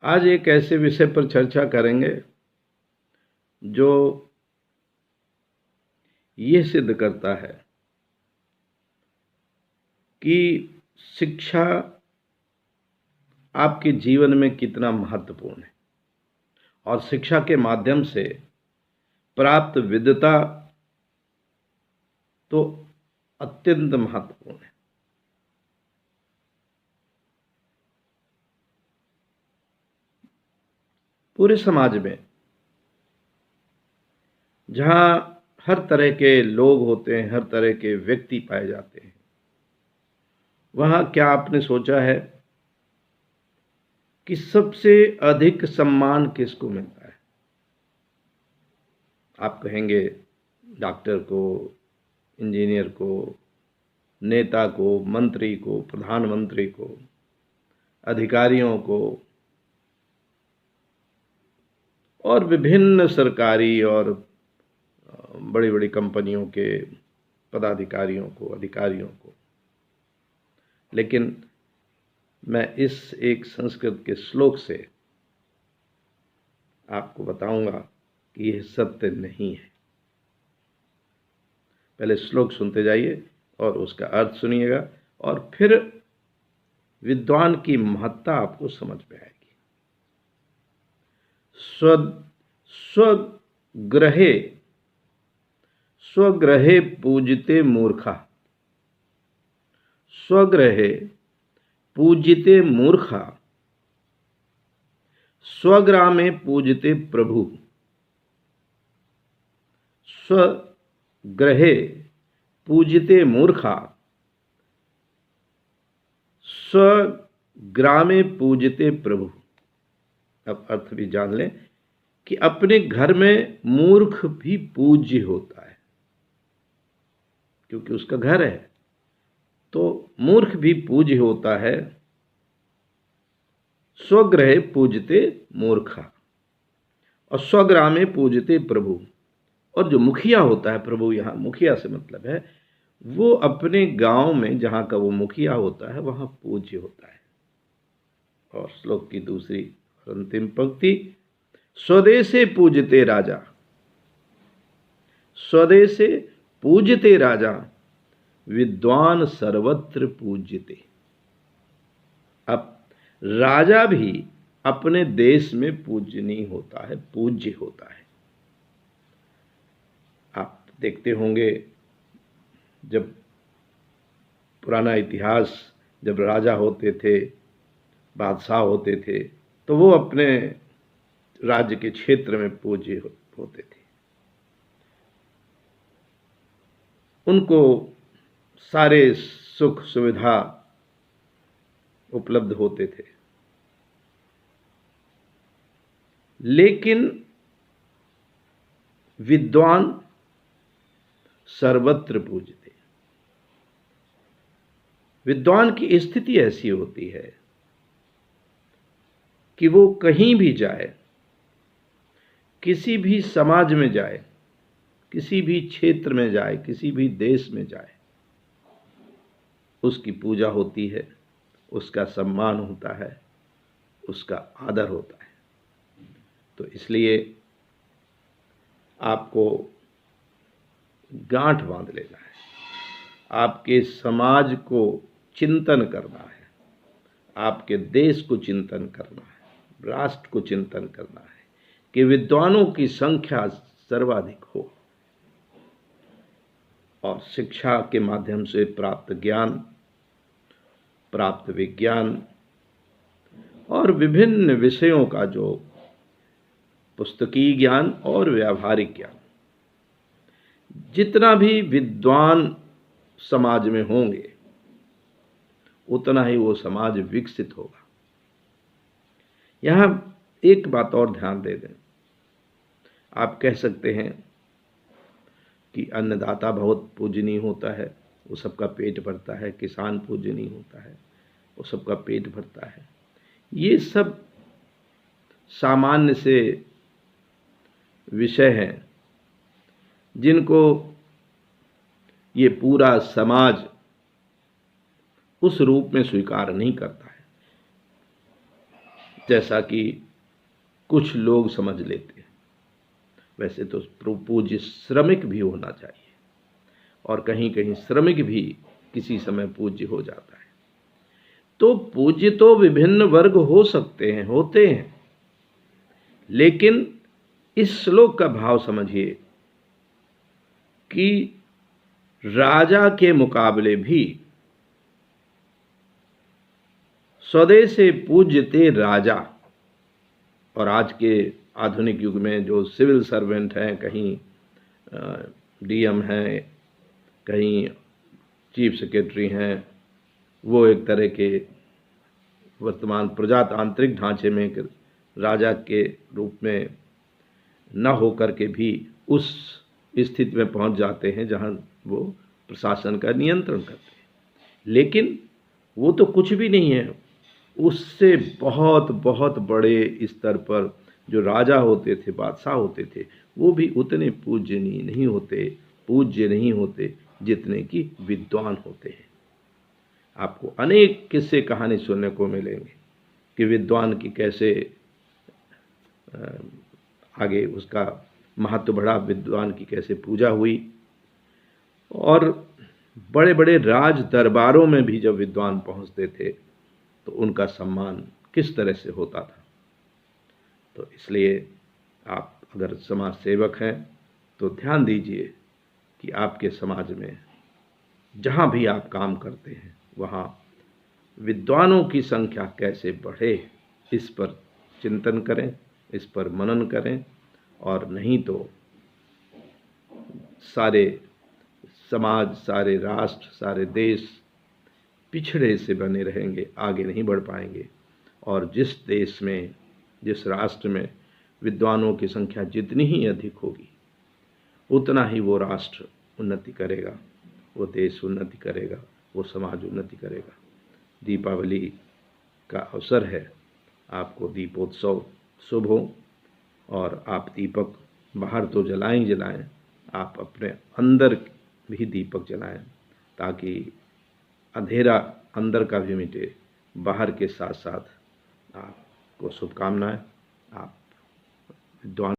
आज एक ऐसे विषय पर चर्चा करेंगे जो ये सिद्ध करता है कि शिक्षा आपके जीवन में कितना महत्वपूर्ण है और शिक्षा के माध्यम से प्राप्त विद्वता तो अत्यंत महत्वपूर्ण है। पूरे समाज में जहाँ हर तरह के लोग होते हैं, हर तरह के व्यक्ति पाए जाते हैं, वहाँ क्या आपने सोचा है कि सबसे अधिक सम्मान किसको मिलता है? आप कहेंगे डॉक्टर को, इंजीनियर को, नेता को, मंत्री को, प्रधानमंत्री को, अधिकारियों को और विभिन्न सरकारी और बड़ी बड़ी कंपनियों के पदाधिकारियों को, अधिकारियों को। लेकिन मैं इस एक संस्कृत के श्लोक से आपको बताऊंगा कि यह सत्य नहीं है। पहले श्लोक सुनते जाइए और उसका अर्थ सुनिएगा और फिर विद्वान की महत्ता आपको समझ में आएगी। स्वगृहे पूजिते मूर्खा, स्वगृहे पूजिते मूर्खा, स्वग्रामे पूजिते प्रभु। स्वगृहे पूजिते मूर्खा, स्वग्रामे पूजिते प्रभु। अब अर्थ भी जान लें कि अपने घर में मूर्ख भी पूज्य होता है, क्योंकि उसका घर है, तो मूर्ख भी पूज्य होता है। स्वगृहे पूजते मूर्खा और स्वग्रामे पूजते प्रभु। और जो मुखिया होता है, प्रभु यहाँ मुखिया से मतलब है, वो अपने गांव में जहाँ का वो मुखिया होता है वहाँ पूज्य होता है। और श्लोक की दूसरी और अंतिम पंक्ति, स्वदेशे पूजते राजा, स्वदेशे पूजते राजा, विद्वान सर्वत्र पूज्यते। अब राजा भी अपने देश में पूजनीय होता है, पूज्य होता है। आप देखते होंगे जब पुराना इतिहास, जब राजा होते थे, बादशाह होते थे, तो वो अपने राज्य के क्षेत्र में पूज्य होते थे। उनको सारे सुख सुविधा उपलब्ध होते थे, लेकिन विद्वान सर्वत्र पूजते। विद्वान की स्थिति ऐसी होती है कि वो कहीं भी जाए, किसी भी समाज में जाए, किसी भी क्षेत्र में जाए, किसी भी देश में जाए, उसकी पूजा होती है, उसका सम्मान होता है, उसका आदर होता है। तो इसलिए आपको गांठ बांध लेना है, आपके समाज को चिंतन करना है, आपके देश को चिंतन करना है, राष्ट्र को चिंतन करना है कि विद्वानों की संख्या सर्वाधिक हो और शिक्षा के माध्यम से प्राप्त ज्ञान, प्राप्त विज्ञान और विभिन्न विषयों का जो पुस्तकीय ज्ञान और व्यावहारिक ज्ञान, जितना भी विद्वान समाज में होंगे उतना ही वो समाज विकसित होगा। यहाँ एक बात और ध्यान दे दें, आप कह सकते हैं कि अन्नदाता बहुत पूजनीय होता है, वो सबका पेट भरता है, किसान पूजनीय होता है, वो सबका पेट भरता है। ये सब सामान्य से विषय हैं जिनको ये पूरा समाज उस रूप में स्वीकार नहीं करता है। जैसा कि कुछ लोग समझ लेते हैं। वैसे तो पूज्य श्रमिक भी होना चाहिए, और कहीं कहीं श्रमिक भी किसी समय पूज्य हो जाता है। तो पूज्य तो विभिन्न वर्ग हो सकते हैं, होते हैं, लेकिन इस श्लोक का भाव समझिए कि राजा के मुकाबले भी स्वदेशे पूज्यते राजा। और आज के आधुनिक युग में जो सिविल सर्वेंट हैं, कहीं डीएम हैं, कहीं चीफ सेक्रेटरी हैं, वो एक तरह के वर्तमान प्रजातांत्रिक ढांचे में एक राजा के रूप में न होकर के भी उस स्थिति में पहुंच जाते हैं जहां वो प्रशासन का नियंत्रण करते हैं। लेकिन वो तो कुछ भी नहीं है, उससे बहुत बहुत बड़े स्तर पर जो राजा होते थे, बादशाह होते थे, वो भी उतने पूज्यनीय नहीं होते, पूज्य नहीं होते जितने कि विद्वान होते हैं। आपको अनेक किस्से कहानी सुनने को मिलेंगे कि विद्वान की कैसे आगे उसका महत्व बढ़ा, विद्वान की कैसे पूजा हुई, और बड़े बड़े राज दरबारों में भी जब विद्वान पहुंचते थे तो उनका सम्मान किस तरह से होता था। तो इसलिए आप अगर समाज सेवक हैं तो ध्यान दीजिए कि आपके समाज में जहाँ भी आप काम करते हैं वहाँ विद्वानों की संख्या कैसे बढ़े, इस पर चिंतन करें, इस पर मनन करें, और नहीं तो सारे समाज, सारे राष्ट्र, सारे देश पिछड़े से बने रहेंगे, आगे नहीं बढ़ पाएंगे। और जिस देश में, जिस राष्ट्र में विद्वानों की संख्या जितनी ही अधिक होगी, उतना ही वो राष्ट्र उन्नति करेगा, वो देश उन्नति करेगा, वो समाज उन्नति करेगा। दीपावली का अवसर है, आपको दीपोत्सव शुभ हो, और आप दीपक बाहर तो जलाएं ही जलाएं, आप अपने अंदर भी दीपक जलाएं, ताकि अंधेरा अंदर का भी मिटे, बाहर के साथ साथ आपको शुभकामनाएं। आप विद्वान